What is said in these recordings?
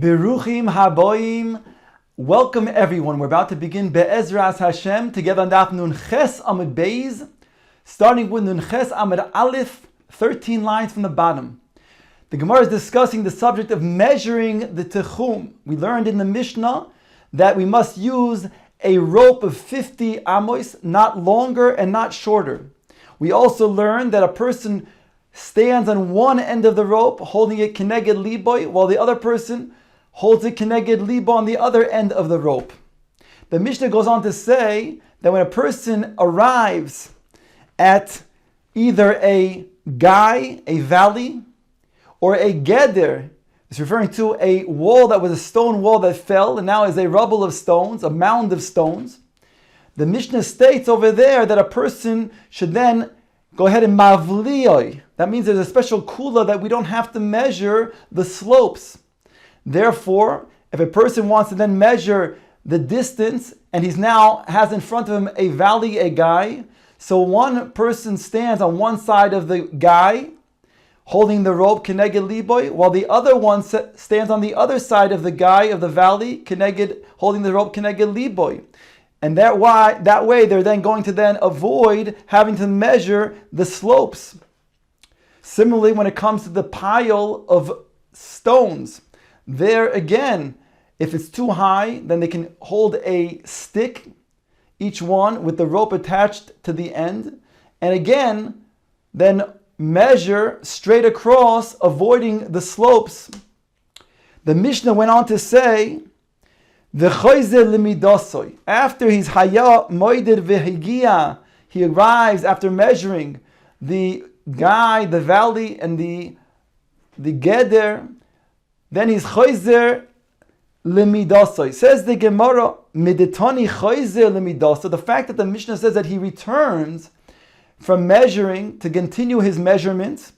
Beruchim haboim. Welcome everyone. We're about to begin Be'ezras Hashem together on Daf Nun Ches Amud Beis, starting with Nun Ches Amud Aleph, 13 lines from the bottom. The Gemara is discussing the subject of measuring the Techum. We learned in the Mishnah that we must use a rope of 50 amos, not longer and not shorter. We also learned that a person stands on one end of the rope, holding it keneged liboy, while the other person holds it keneged libo on the other end of the rope. The Mishnah goes on to say that when a person arrives at either a guy, a valley, or a geder, it's referring to a wall that was a stone wall that fell and now is a rubble of stones, a mound of stones. The Mishnah states over there that a person should then go ahead and mavliyoi. That means there's a special kula that we don't have to measure the slopes. Therefore, if a person wants to then measure the distance and he's now has in front of him a valley, a guy, so one person stands on one side of the guy holding the rope keneged liboy, while the other one stands on the other side of the guy of the valley holding the rope keneged liboy. And that way they're then going to then avoid having to measure the slopes. Similarly, when it comes to the pile of stones, there again, if it's too high, then they can hold a stick, each one with the rope attached to the end, and again, then measure straight across, avoiding the slopes. The Mishnah went on to say, after he's haya moided v'higia, he arrives after measuring the guy, the valley, and the geder, then he's choizer lemidasoi. Says the Gemara, midetani choizer lemidasoi. The fact that the Mishnah says that he returns from measuring to continue his measurements,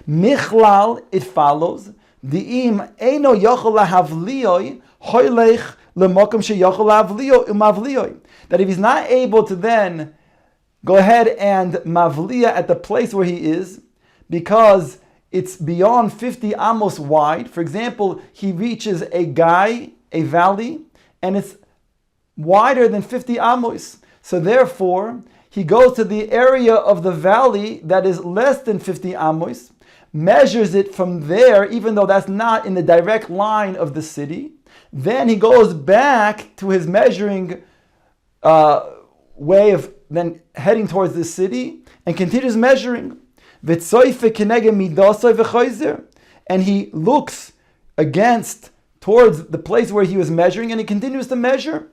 michlal, it follows, di'im eino yochol lahavlioi hoylech lemokum sheyochol lahavlioi umavlioi. That if he's not able to then go ahead and mavliya at the place where he is, because it's beyond 50 amos wide. For example, he reaches a guy, a valley, and it's wider than 50 amos. So therefore, he goes to the area of the valley that is less than 50 amos, measures it from there, even though that's not in the direct line of the city. Then he goes back to his measuring way of then heading towards the city and continues measuring. And he looks towards the place where he was measuring, and he continues to measure.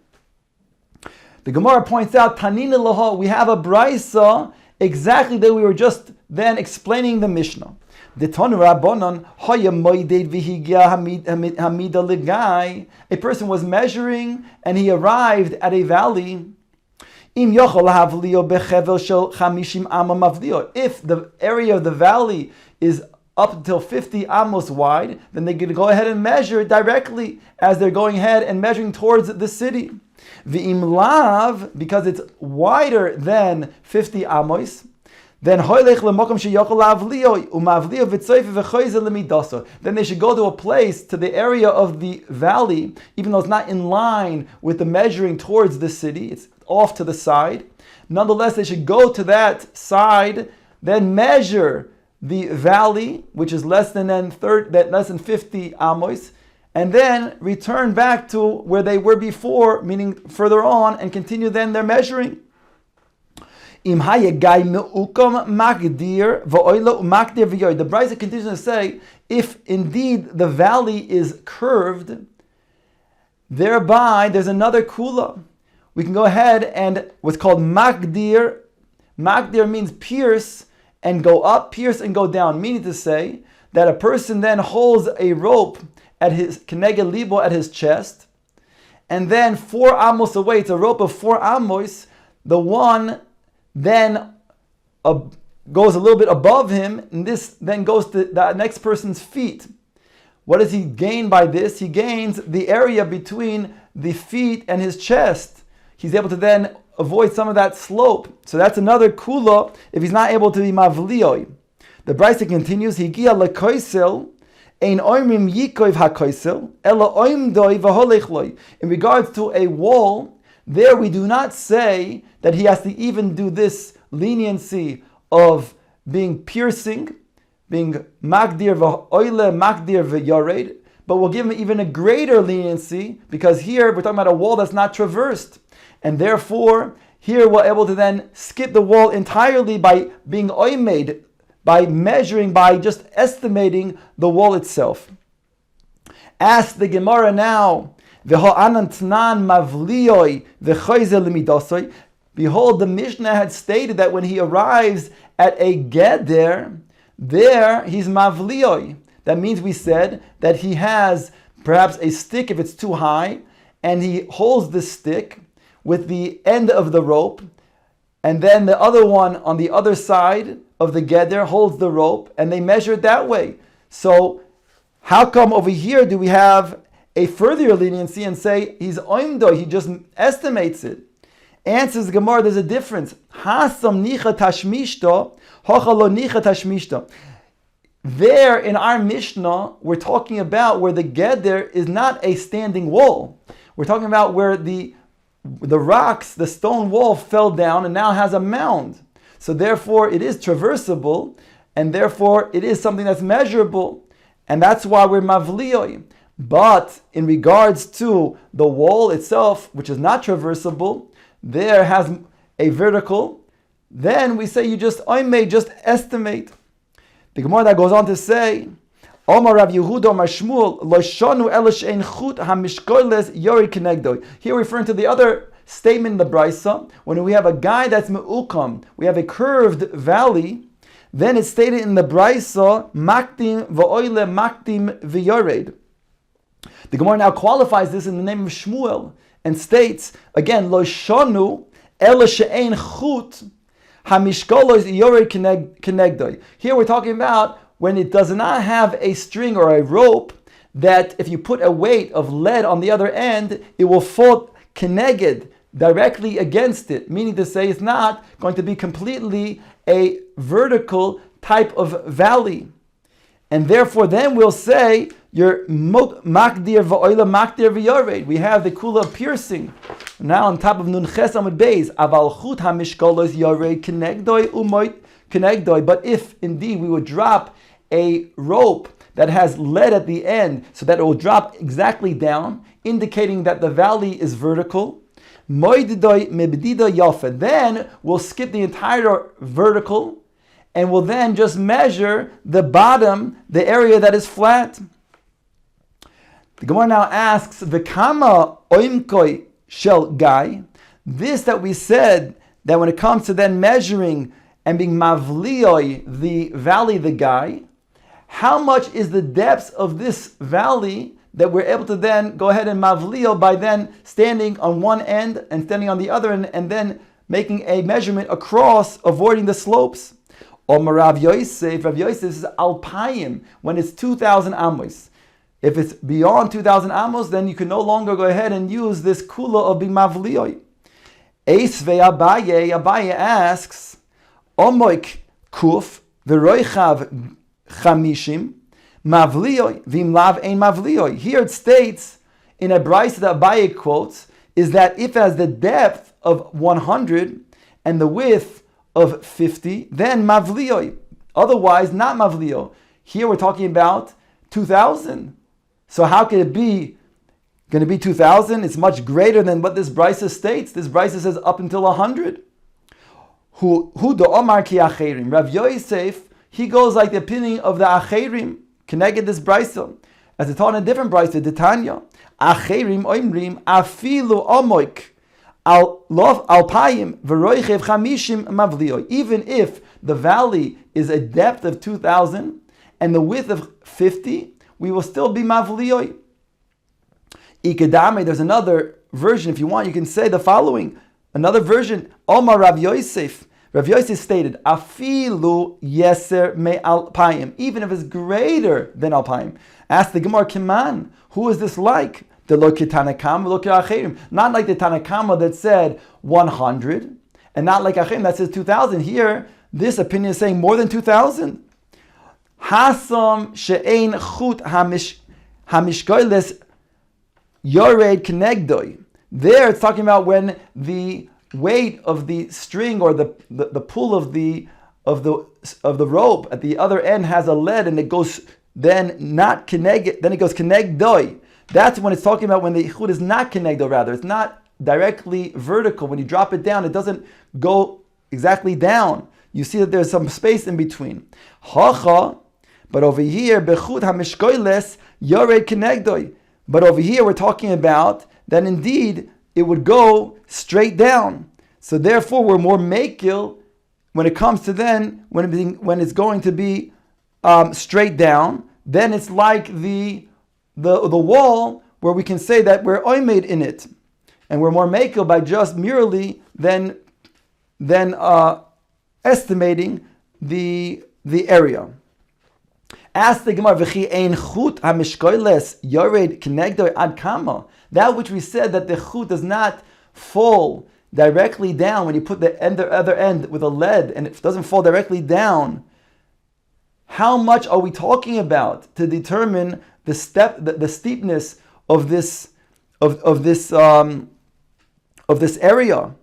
The Gemara points out, Tanina Laha, we have a brisa exactly that we were just then explaining the Mishnah. A person was measuring and he arrived at a valley. If the area of the valley is up until 50 amos wide, then they can go ahead and measure directly as they're going ahead and measuring towards the city. V'im lav, because it's wider than 50 amos, then then they should go to a place, to the area of the valley, even though it's not in line with the measuring towards the city, it's off to the side. Nonetheless, they should go to that side, then measure the valley, which is less than 50 amos, and then return back to where they were before, meaning further on, and continue then their measuring. The Brisa continues to say, if indeed the valley is curved, thereby there's another kula. We can go ahead and what's called magdir. Magdir means pierce and go up, pierce and go down, meaning to say that a person then holds a rope at his keneged libo at his chest, and then 4 amos away, it's a rope of 4 amos, the one then goes a little bit above him, and this then goes to the next person's feet. What does he gain by this? He gains the area between the feet and his chest. He's able to then avoid some of that slope. So that's another kula if he's not able to be mavlioi. The Brisa continues, Higia lekoisel, In regards to a wall, there we do not say that he has to even do this leniency of being piercing, being magdir v'oile, magdir v'yared, but we'll give him even a greater leniency, because here we're talking about a wall that's not traversed, and therefore here we're able to then skip the wall entirely by being oimed, by measuring, by just estimating the wall itself. Ask the Gemara now, behold, the Mishnah had stated that when he arrives at a geder, there he's mavlioi. That means we said that he has perhaps a stick if it's too high, and he holds the stick with the end of the rope, and then the other one on the other side of the geder holds the rope, and they measure it that way. So how come over here do we have a further leniency and say he's oimdo, he just estimates it? Answers the Gemara, there's a difference. Hasam nicha tashmishto, hochalo nicha tashmishto. There in our Mishnah, we're talking about where the geder is not a standing wall. We're talking about where the rocks, the stone wall fell down and now has a mound. So therefore it is traversable, and therefore it is something that's measurable. And that's why we're mavlioi. But in regards to the wall itself, which is not traversable, there has a vertical, then we say you just estimate. The Gemara that goes on to say, Omar Rav Yehuda Omar Shmuel lo shanu ela she'ein chut hamishkoles yori kenegdo. Here referring to the other statement in the Brisa, when we have a guy that's me'ukam, we have a curved valley, then it's stated in the Brisa, maktim v'oile maktim v'yored. The Gemara now qualifies this in the name of Shmuel and states, again, lo shanu ela she'ein chut hamishkoles yori kenegdo. Here we're talking about when it does not have a string or a rope, that if you put a weight of lead on the other end, it will fall keneged, directly against it, meaning to say it's not going to be completely a vertical type of valley. And therefore then we'll say, your makdir v'oila makdir v'yared. We have the kula of piercing. Now on top of nun ches amud beis, aval chut hamishkolos yared kenegdoi umoit kenegdoi. But if indeed we would drop a rope that has lead at the end, so that it will drop exactly down, indicating that the valley is vertical, then we'll skip the entire vertical, and we'll then just measure the bottom, the area that is flat. The Gemara now asks, V'kama oimkoi shel gai. This that we said, that when it comes to then measuring and being mavlioi, the valley, the guy, how much is the depth of this valley that we're able to then go ahead and mavlio by then standing on one end and standing on the other end, and then making a measurement across, avoiding the slopes? Or Rav Yosef is alpayim, when it's 2,000 amos. If it's beyond 2,000 amos, then you can no longer go ahead and use this kula of bimavlioi. Eisvei Abaye asks, Omoik kuf v'roichav chamishim mavlioi v'imlav ein mavlioi. Here it states in a brisa that Abaye quotes is that if it has the depth of 100 and the width of 50, then mavlioi. Otherwise, not mavlio. Here we're talking about 2,000. So how can it be going to be 2,000? It's much greater than what this brisa states. This brisa says up until 100. Hu do omar ki acherim. Rav Yosef, he goes like the opinion of the acherim, connected this brisa, as it's taught in a different brisa, the Tanya. Acherim oimrim afilu omoik alpayim v'roichev chamishim mavlioi. Even if the valley is a depth of 2,000 and the width of 50, we will still be mavlioi. Ikedame, there's another version. If you want, you can say the following. Another version, Omar Rav Yosef. Rav Yosef stated, Afilu yeser me alpayim. Even if it's greater than alpayim. Ask the Gemara, Kiman, who is this like? The lo kitanakam, lo acherim. Not like the Tanakama that said 100, and not like Acherim that says 2,000. Here, this opinion is saying more than 2,000. Hasam she'ein chut hamishkoiles yored kenegdoi. There it's talking about when the weight of the string or the pull of the rope at the other end has a lead and it goes then not keneg, then it goes kenegdoi. That's when it's talking about when the ichud is not kenegdo, rather. It's not directly vertical. When you drop it down, it doesn't go exactly down. You see that there's some space in between. Hacha, but over here, bechud hamishkoiles yored kenegdoi. But over here, we're talking about that indeed it would go straight down. So therefore, we're more makil when it comes to then, when it's going to be straight down, then it's like the wall where we can say that we're oimed in it. And we're more makil by just merely then estimating the area. Ask the Gemara, v'chi ein chut hamishkoiles yored kenegdoi ad kama. That which we said that the chut does not fall directly down when you put the other end with a lead and it doesn't fall directly down. How much are we talking about to determine the steepness of this area?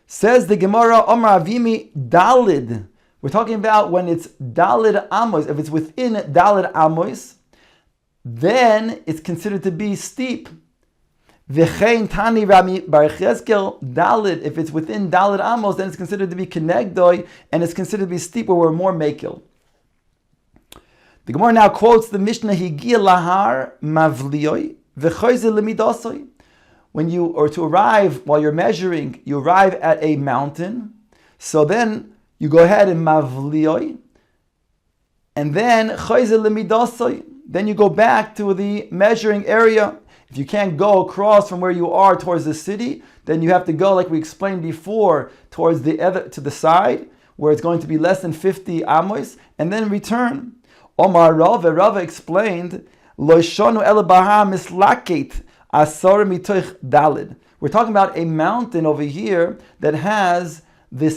Says the Gemara, Omar Avimi Dalid. We're talking about when it's Dalid Amos. If it's within Dalid Amos, then it's considered to be steep. V'chein Tani Rami Bar Cheskel Dalid. If it's within Dalid Amos, then it's considered to be Kenegdoi, and it's considered to be steep where we're more Mekil. The Gemara now quotes the Mishnah, Higia Lahar Mavlioi V'choize Lemidosoi. When you, or to arrive, while you're measuring, you arrive at a mountain, so then you go ahead and mavlioi, and then choize lemidosoi. Then you go back to the measuring area. If you can't go across from where you are towards the city, then you have to go, like we explained before, towards to the side, where it's going to be less than 50 amos, and then return. Omar Rava explained, Lo shonu ele bahar mislaket asar mitoich dalid. We're talking about a mountain over here that has the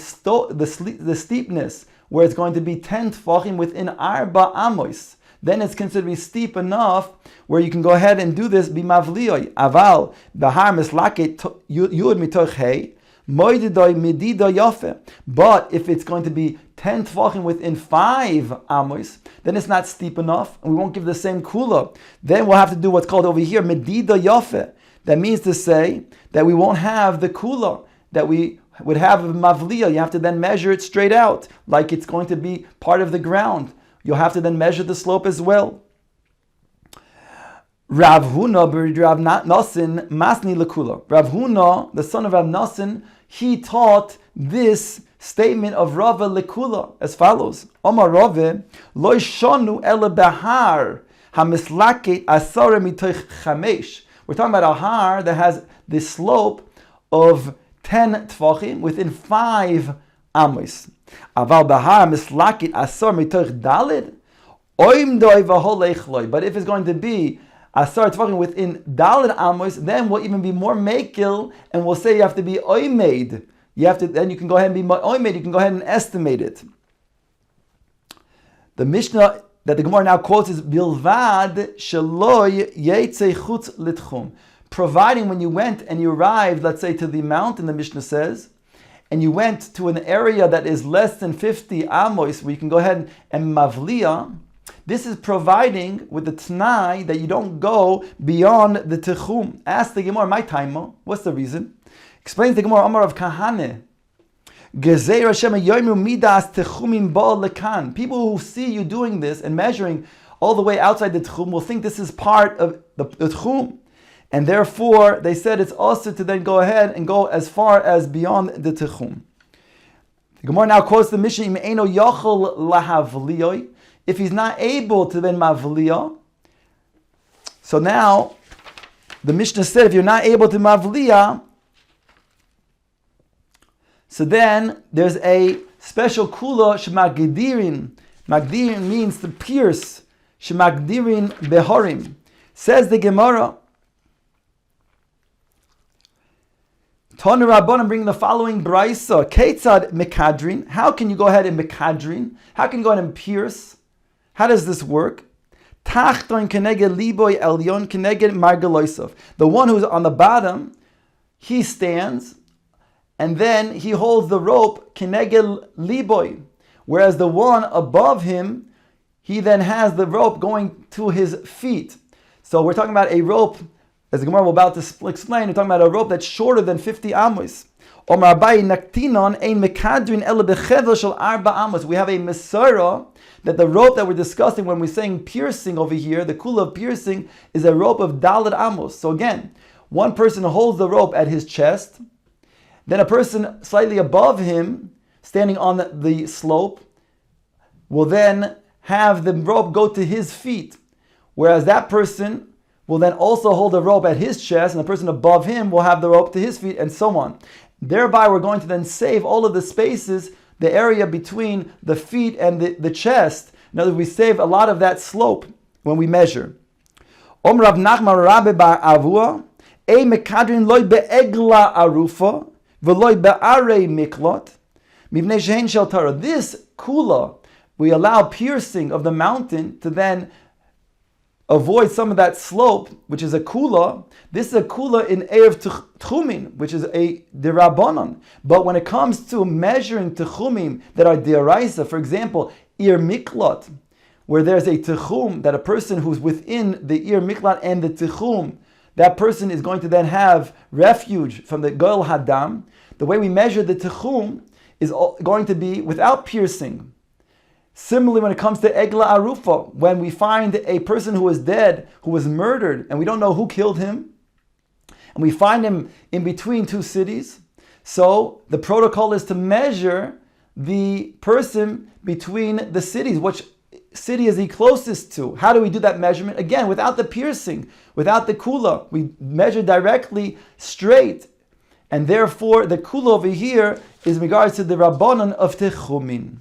steepness where it's going to be 10 tfachim within arba amos. Then it's considered to be steep enough where you can go ahead and do this bimavlioi. Aval bahar mislaket yud mitoich hey moididoi mididoi yofe. But if it's going to be 10 tfachim within 5 amos, then it's not steep enough, and we won't give the same kula. Then we'll have to do what's called over here medida yofe. That means to say that we won't have the kula that we would have of mavliya. You have to then measure it straight out, like it's going to be part of the ground. You'll have to then measure the slope as well. Rav Huna, Rav Nasin, Masni Lekula. Rav Huna, the son of Rav Nasin, he taught this statement of Rava Lekula as follows. Omar Rave, Lo shonu ele behar hamislaket asara mitoich chamesh. We're talking about a har that has the slope of 10 tfachim within 5 amos. Aval bahar mislakit asar mitoich dalid oimdoi v'holechloi. But if it's going to be asar tfachim within dalid amos, then we'll even be more mekil, and we'll say you have to be oimed. Then you can go ahead and be oimed. You can go ahead and estimate it. The Mishnah that the Gemara now quotes is bilvad sheloi yetze chutz litchum. Providing when you went and you arrived, let's say to the mountain, the Mishnah says, and you went to an area that is less than 50 amos, where you can go ahead and mavliya. This is providing with the t'nai that you don't go beyond the techum. Ask the Gemara, my time, what's the reason? Explains the Gemara, Amar of Kahane. People who see you doing this and measuring all the way outside the tchum will think this is part of the tchum. And therefore, they said it's also to then go ahead and go as far as beyond the tchum. The Gemara now quotes the Mishnah, if he's not able to then mavliya. So now, the Mishnah said if you're not able to mavliya, so then there's a special kula shemagdirin. Magdirin means to pierce. Shemagdirin behorim. Says the Gemara. Tana Rabbanan bring the following brisa. Ketzad mekadrin. How can you go ahead and mekadrin? How can you go ahead and pierce? How does this work? Tachton keneged liboy elyon keneged margaloisov. The one who's on the bottom, he stands, and then he holds the rope keneged liboy. Whereas the one above him, he then has the rope going to his feet. So we're talking about a rope, as the Gemara will about to explain, we're talking about a rope that's shorter than 50 amos. We have a Mesorah that the rope that we're discussing when we're saying piercing over here, the kula of piercing, is a rope of Daled Amos. So again, one person holds the rope at his chest, then a person slightly above him, standing on the slope, will then have the rope go to his feet, whereas that person will then also hold the rope at his chest, and the person above him will have the rope to his feet, and so on. Thereby, we're going to then save all of the spaces, the area between the feet and the chest. In other words, we save a lot of that slope when we measure. Om Rav Nachman Rabbe Bar Avua, Ei mekadrin loy be'egla arufa, v'loy be'arei miklot, mivnei she'en shel Torah. This kula, we allow piercing of the mountain to then avoid some of that slope, which is a kula. This is a kula in Erev Tchumin, which is a derabanan. But when it comes to measuring Tchumim that are deraisa, for example, Ir Miklat, where there's a Tchum, that a person who's within the Ir Miklat and the Tchum, that person is going to then have refuge from the Goel Hadam. The way we measure the Tchum is going to be without piercing. Similarly, when it comes to Egla Arufa, when we find a person who is dead, who was murdered, and we don't know who killed him, and we find him in between two cities, so the protocol is to measure the person between the cities. Which city is he closest to? How do we do that measurement? Again, without the piercing, without the kula. We measure directly straight. And therefore, the kula over here is in regards to the Rabbanon of Techumin.